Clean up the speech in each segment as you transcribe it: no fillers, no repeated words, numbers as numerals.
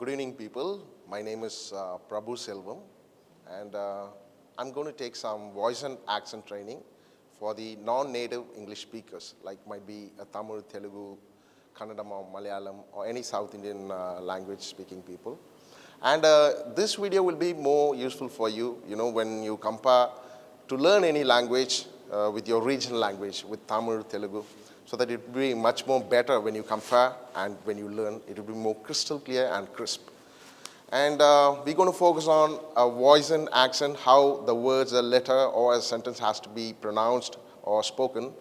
Good evening, people. My name is Prabhu Selvam, and I'm going to take some voice and accent training for the non-native English speakers, like might be Tamil, Telugu, Kannadam, or Malayalam, or any South Indian language-speaking people. And this video will be more useful for you, when you compare to learn any language with your regional language, with Tamil, Telugu, so that it will be much more better when you compare and when you learn. It will be more crystal clear and crisp. And we're going to focus on voice and accent, how the words, a letter, or a sentence has to be pronounced or spoken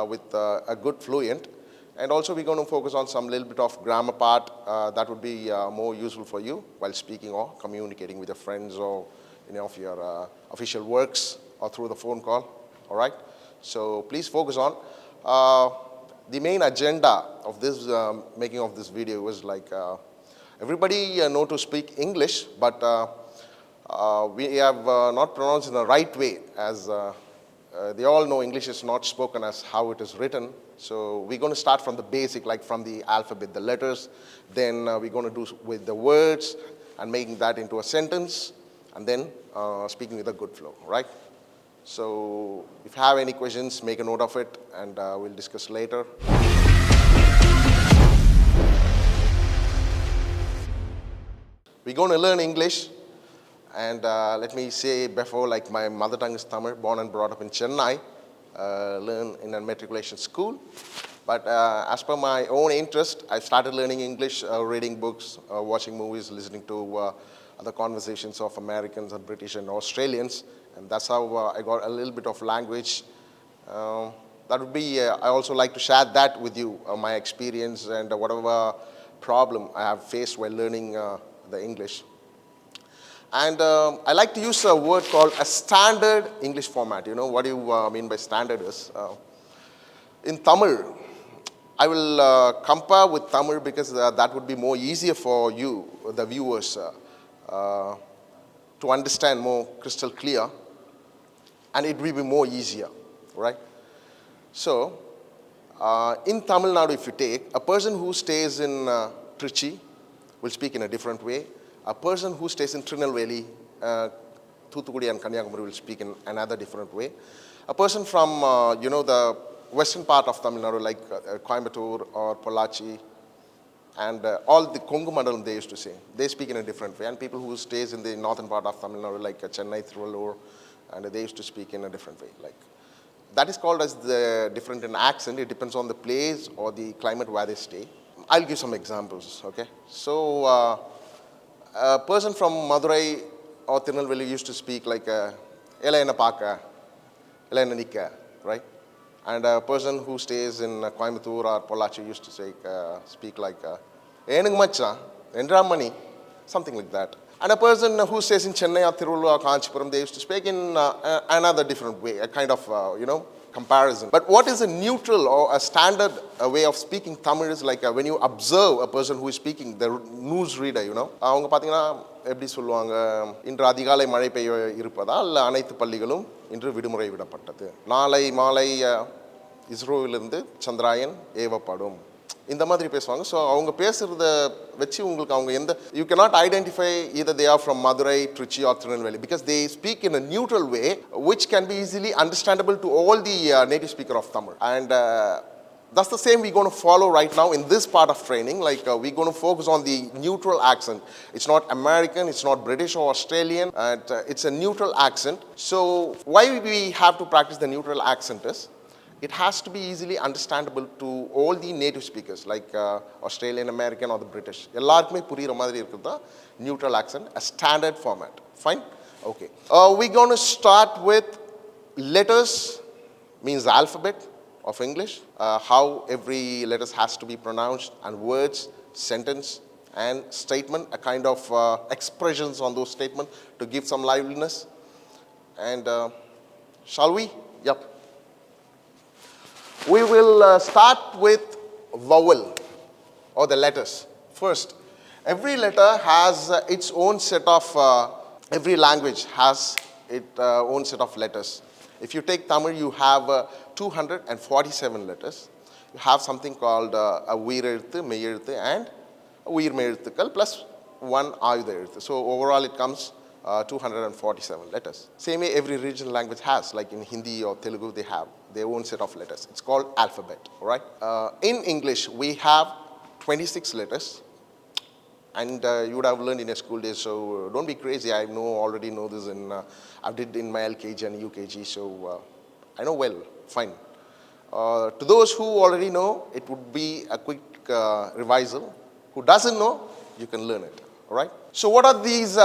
with a good fluent. And also we're going to focus on some little bit of grammar part that would be more useful for you while speaking or communicating with your friends or of your official works or through the phone call, all right? So please focus on. The main agenda of this making of this video was like everybody know to speak English, but we have not pronounced in the right way, as they all know English is not spoken as how it is written. So we're going to start from the basic, like from the alphabet, the letters. Then we're going to do with the words and making that into a sentence, and then speaking with a good flow, right? So if you have any questions, make a note of it, and we'll discuss later. We're going to learn English, and let me say before, like my mother tongue is Tamil, born and brought up in Chennai, learn in a matriculation school. But as per my own interest, I started learning English, reading books, watching movies, listening to other conversations of Americans and British and Australians. And that's how I got a little bit of language. That would be, I also like to share that with you, my experience and whatever problem I have faced while learning the English. And I like to use a word called a standard English format. You know what do you mean by standard is? In Tamil, I will compare with Tamil because that would be more easier for you, the viewers, to understand more crystal clear. And it will be more easier, right? So, in Tamil Nadu, if you take, a person who stays in Trichy will speak in a different way. A person who stays in Trinelveli, Thuthukudi and Kanyakumari will speak in another different way. A person from, the western part of Tamil Nadu, like Coimbatore or Pollachi, and all the Kongu Mandalam they used to say, they speak in a different way. And people who stays in the northern part of Tamil Nadu, like Chennai, Thiruvallur, and they used to speak in a different way. Like that is called as the different in accent. It depends on the place or the climate where they stay. I'll give some examples, okay? So a person from Madurai or Tirunelveli used to speak like Ela enna paaka, Ela enna nikka, right? And a person who stays in Coimbatore or Pollachi used to say, speak like enungu macha, endra mani, something like that. And a person who stays in Chennai or Thiruvallur or Kanchipuram, they used to speak in another different way, a kind of, comparison. But what is a neutral or a standard way of speaking Tamil is like when you observe a person who is speaking, the news reader, அவங்க பார்த்தீங்கன்னா எப்படி சொல்லுவாங்க, இன்று அதிகாலை மழை பெய்ய இருப்பதால் அனைத்து பள்ளிகளும் இன்று விடுமுறை விடப்பட்டது. நாளை மாலை இஸ்ரோவிலிருந்து சந்திராயன் ஏவப்படும். இந்த மாதிரி பேசுவாங்க. ஸோ அவங்க பேசுகிறத வச்சு உங்களுக்கு அவங்க எந்த you cannot identify either they are from Madurai, Trichy or Tirunelveli because they speak in a neutral way which can be easily understandable to all the native speaker of Tamil. And that's the same we're going to follow right now in this part of training. Like we're going to focus on the neutral accent. It's not American, it's not British or Australian. It's a neutral accent. So why we have to practice the neutral accent is it has to be easily understandable to all the native speakers, like Australian, American, or the British. எல்லாருக்குமே புரியுற மாதிரி இருக்குதா neutral accent, a standard format. Fine? Okay. We're going to start with letters, means the alphabet of English, how every letter has to be pronounced, and words, sentence, and statement, a kind of expressions on those statements to give some liveliness. And shall we? Yep. We will start with vowel or the letters. First, every letter has its own set of, every language has its own set of letters. If you take Tamil, you have 247 letters. You have something called a உயிரெழுத்து, மெய்யெழுத்து, and உயிர்மெய் எழுத்துக்கள் plus one Ayudha Eluthu. So overall it comes 247 letters. Same way every regional language has, like in Hindi or Telugu, they have their own set of letters. It's called alphabet, all right? In English, we have 26 letters. And you would have learned in your school days, so don't be crazy. I already know this, and I did in my LKG and UKG, so I know well, fine. To those who already know, it would be a quick revisal. Who doesn't know, you can learn it, all right? So what are these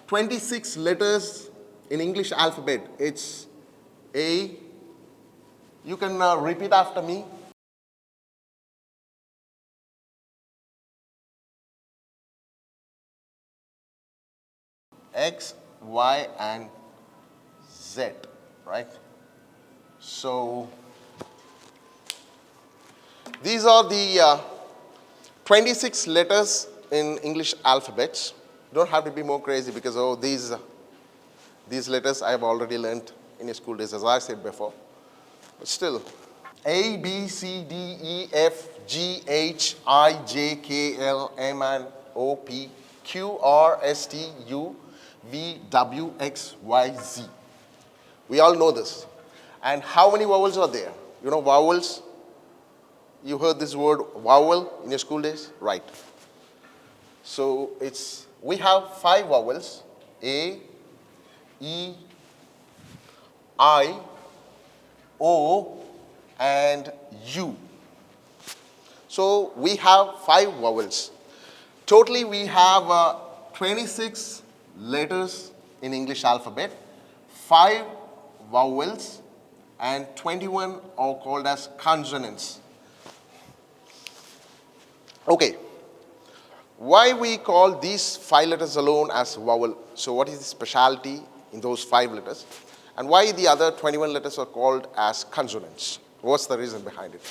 26 letters in English alphabet? It's A. You can repeat after me. X, Y, and Z, right? So these are the 26 letters in English alphabets. You don't have to be more crazy because, oh, these letters I have already learned in your school days, as I said before. But still, A, B, C, D, E, F, G, H, I, J, K, L, M, N, O, P, Q, R, S, T, U, V, W, X, Y, Z. We all know this. And how many vowels are there? You know vowels? You heard this word vowel in your school days? Right. So we have 5 vowels: A, E, I, O, and U. So we have 5 vowels. Totally we have 26 letters in English alphabet, 5 vowels, and 21 are called as consonants. Okay. Why we call these 5 letters alone as vowel? So what is the specialty in those 5 letters? And why the other 21 letters are called as consonants? What's the reason behind it?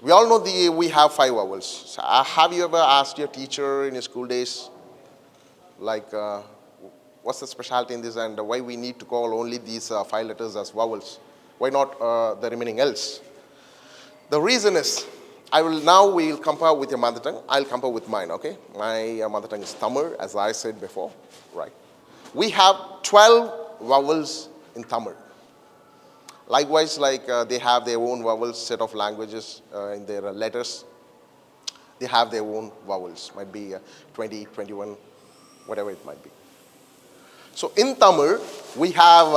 We all know we have 5 vowels. So, have you ever asked your teacher in your school days, like, what's the specialty in this and why we need to call only these 5 letters as vowels? Why not the remaining else? The reason is, we'll compare with your mother tongue. I'll compare with mine, okay? My mother tongue is Tamil, as I said before, right? We have 12 vowels in Tamil. Likewise, like they have their own vowels, set of languages in their letters. They have their own vowels. Might be 20, 21, whatever it might be. So in Tamil, we have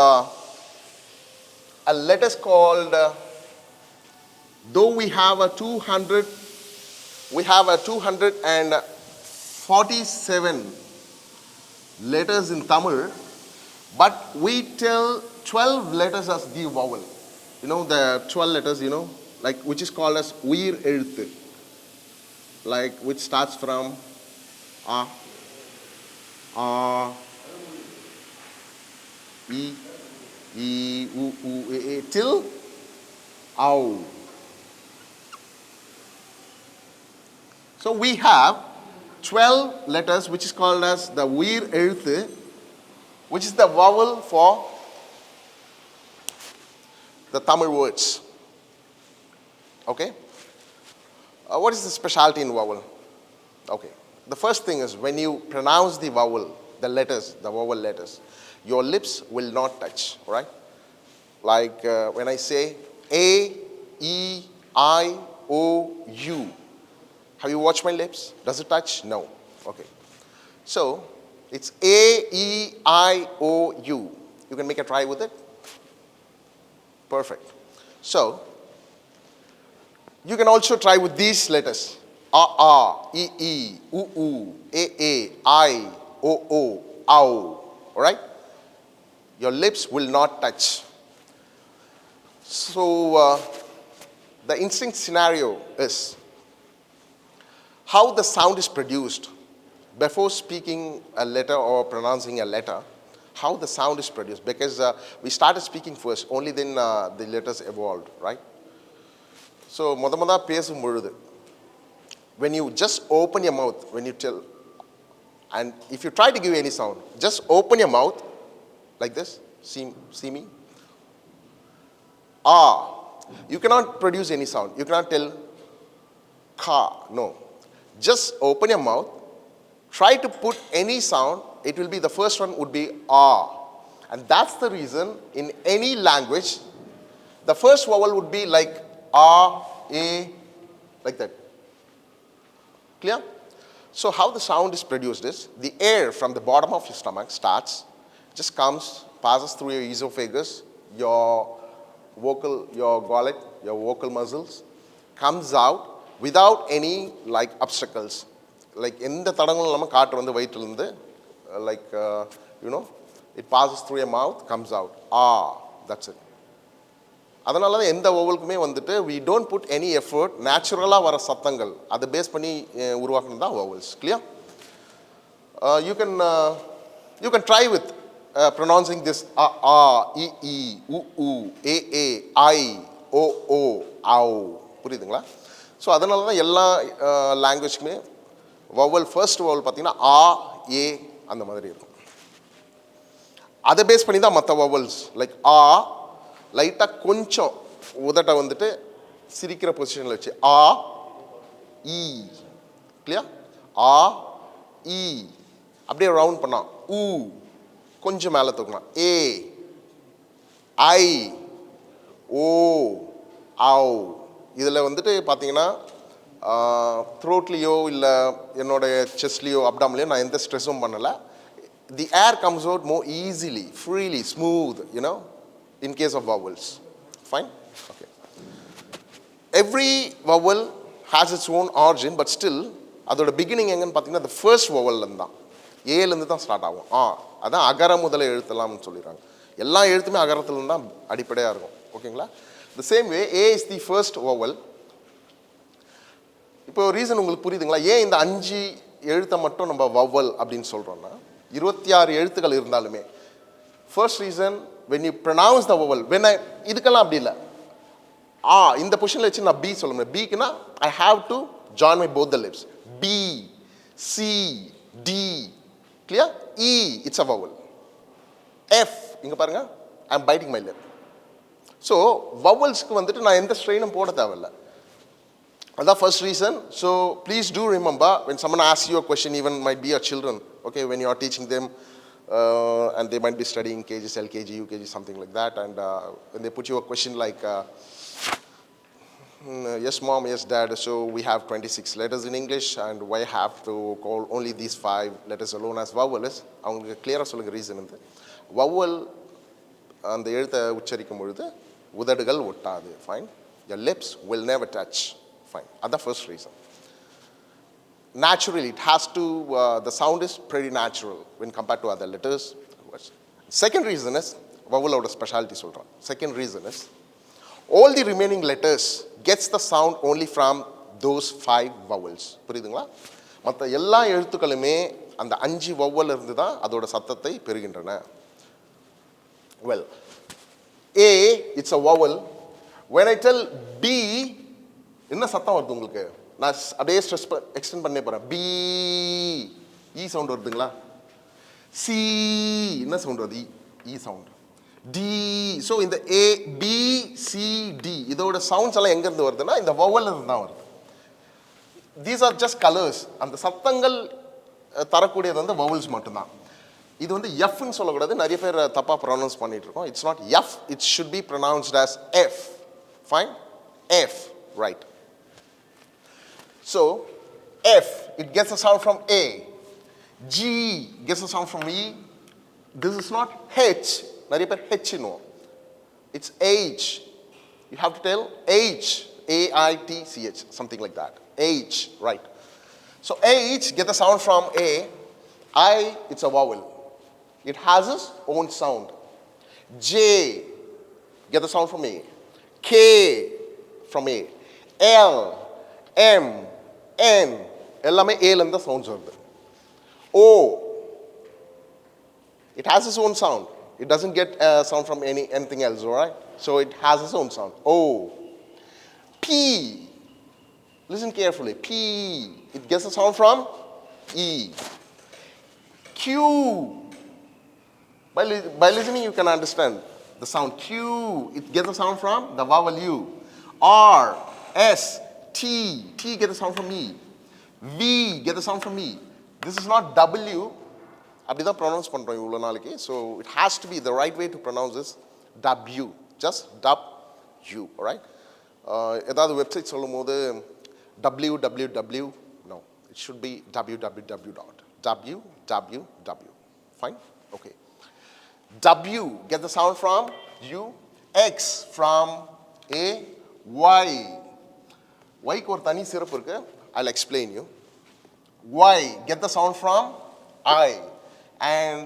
a letters called, though we have a 247 letters in Tamil, but we tell 12 letters as the vowel. You know the 12 letters, like which is called as Uyir Eluthu, like which starts from A, E, U, E, till Au. So we have 12 letters which is called as the Uyir Eluthu, which is the vowel for the Tamil words. Okay? What is the specialty in vowel? Okay. The first thing is when you pronounce the vowel, the vowel letters, your lips will not touch, right? Like when I say A, E, I, O, U. Have you watched my lips? Does it touch? No. Okay. So it's A, E, I, O, U. You can make a try with it. Perfect. So you can also try with these letters: A, E, E, U, U, A, I, O, O, Au. All right? Your lips will not touch. So the instinct scenario is how the sound is produced before speaking a letter or pronouncing a letter. How the sound is produced, because we started speaking first, only then the letters evolved, right? So moda pesum பொழுது, when you just open your mouth, when you tell, and if you try to give any sound, just open your mouth like this. See me? Ah. You cannot produce any sound. You cannot tell ka. No. Just open your mouth try to put any sound, it will be, the first one would be ah. And that's the reason in any language, the first vowel would be like ah, a, like that. Clear? So how the sound is produced is, the air from the bottom of your stomach starts, just comes, passes through your esophagus, your gullet, your vocal muscles, comes out without any like obstacles. Like எந்த தடங்களும் இல்லாம காற்று வந்து வயிற்றில இருந்து like it passes through your mouth, comes out. Ah, that's it. அதனால தான் எந்த வவலுக்குமே வந்துட்டு we don't put any effort, நேச்சுரலா வர சத்தங்கள் அதை பேஸ் பண்ணி உருவாக்குனது தான் vowels. Clear? You can try with pronouncing this a, e, e, u, u, a, I, o, au. புரியுதுங்களா? ஸோ அதனால தான் எல்லா லாங்குவேஜ்க்குமே vowel, ஃபர்ஸ்ட் vowel பார்த்தீங்கன்னா ஆ, ஏ அந்த மாதிரி இருக்கும். அதை பேஸ் பண்ணி தான் மற்ற vowels லைக் ஆ லைட்டாக கொஞ்சம் உதட்டை வந்துட்டு சிரிக்கிற பொசிஷனில் வச்சு ஆ, ஈ. கிளியர்? ஆ, ஈ அப்படியே ரவுண்ட் பண்ணா ஊ, கொஞ்சம் மேலே தூக்கலாம் ஏ, ஐ, ஓ, ஆவ். இதில் வந்துட்டு பார்த்தீங்கன்னா த்ரோட்லேயோ இல்லை என்னோடைய செஸ்ட்லேயோ அப்டாம்லேயோ நான் எந்த ஸ்ட்ரெஸ்ஸும் பண்ணலை. The air comes out more easily, freely, smooth, in case of vowels. Fine? Okay. Every vowel has its own origin, but still, அதோட beginning எங்கன்னு பார்த்தீங்கன்னா the first vowel தான், ஏலேருந்து தான் ஸ்டார்ட் ஆகும். அதான் அகர முதல எழுத்தலாம்னு சொல்லிடுறாங்க. எல்லா எழுத்துமே அகரத்துலேருந்து தான் அடிப்படையாக இருக்கும். ஓகேங்களா? The same way, A is the first vowel. இப்போ ரீசன் உங்களுக்கு புரியுதுங்களா? ஏன் இந்த 5 எழுத்தை மட்டும் நம்ம vowel அப்படின்னு சொல்கிறோம்னா, 26 எழுத்துக்கள் இருந்தாலுமே, first reason, when you pronounce the vowel, இதுக்கெல்லாம் அப்படி இல்லை. இந்த பொசிஷனில் வச்சு நான் பி சொல்ல முடியும். பிக்குன்னா I have to join my both the lips. B, C, D. Clear? E, it's a vowel. F, இங்கே பாருங்க, I am biting my lip. So vowelsக்கு வந்துட்டு நான் எந்த ஸ்ட்ரெயினும் போட தேவையில்லை. அதான் first reason. So please do remember when someone asks you a question, even might be your children, okay, when you are teaching them, and they might be studying KGs, LKG, UKG, something like that, and when they put you a question like, yes mom, yes dad, so we have 26 letters in English, and why have to call only these 5 letters alone as vowels? அவங்களுக்கு கிளியராக சொல்லுங்க reason. வந்து vowel அந்த எழுத்தை உச்சரிக்கும் பொழுது உதடுகள் ஒட்டாது. Fine? Your lips will never touch. Fine. That's the first reason. Naturally, it has to, the sound is pretty natural when compared to other letters. Second reason is, vowel oda specialty solran. Second reason is, all the remaining letters gets the sound only from those 5 vowels. புரியுதுங்களா? மற்ற எல்லா எழுத்துக்களுமே அந்த 5 vowel இருந்து தான் அதோட சத்தத்தை பெறுகின்றன. Well, A, it's a vowel. When I tell B, என்ன சத்தம் வருது உங்களுக்கு? நான் அப்படியே ஸ்ட்ரெஸ் எக்ஸ்டெண்ட் பண்ணே போகிறேன். பி, இ சவுண்ட் வருதுங்களா? சி, என்ன சவுண்ட் வருது? இ சவுண்ட். டி, ஸோ இந்த ஏ, பி, சி, டி இதோட சவுண்ட்ஸ் எல்லாம் எங்கேருந்து வருதுன்னா இந்த வவல் இருந்து தான் வருது. These are just colours. அந்த சத்தங்கள் தரக்கூடியது வந்து வவல்ஸ் மட்டும்தான். இது வந்து எஃப்னு சொல்லக்கூடாது, நிறைய பேர் தப்பாக ப்ரொனவுன்ஸ் பண்ணிட்டு இருக்கோம். It's not F, it should be pronounced as F. Fine? F, right. So, F, it gets a sound from A. G gets a sound from E. This is not H. Nariya per H no. It's H. You have to tell H. A-I-T-C-H. Something like that. H, right. So, H gets a sound from A. I, it's a vowel. It has its own sound. J gets a sound from A. K from A. L, M, N எல்லாமே ஏல இருந்து sounds வருது. O, it has its own sound. It doesn't get a sound from anything else, all right? So it has its own sound. O. P, listen carefully. P, it gets a sound from E. Q, by listening you can understand the sound. Q, it gets a sound from the vowel U. R, S, T, T gets a sound from E. V gets a sound from E. This is not W. அப்படி தான் pronounce பண்ணுறோம் இவ்வளோ நாளைக்கு. So it has to be the right way to pronounce is W. Just W, right? ஏதாவது website சொல்லும் போது www, no, it should be www dot. www. Fine? Okay. W, get the sound from U. X from A. Y. Y க்கு ஒரு தனி சிறப்பு இருக்கு. I'll explain you. Y, get the sound from I. And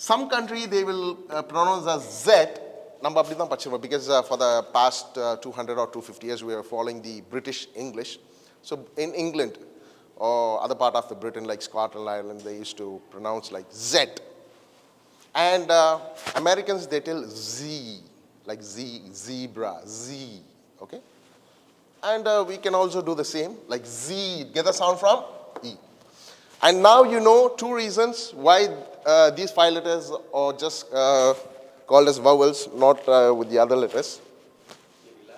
some country they will pronounce as Z. நம்ம அப்படி தான் படிச்சிருப்போம் because for the past 200 or 250 years we are following the British English. So in England or other part of the Britain like Scotland, Ireland, they used to pronounce like Z. And Americans they tell Z, like Z, zebra, Z, okay? And we can also do the same, like Z, get the sound from E. And now you know two reasons why these 5 letters are just called as vowels, not with the other letters.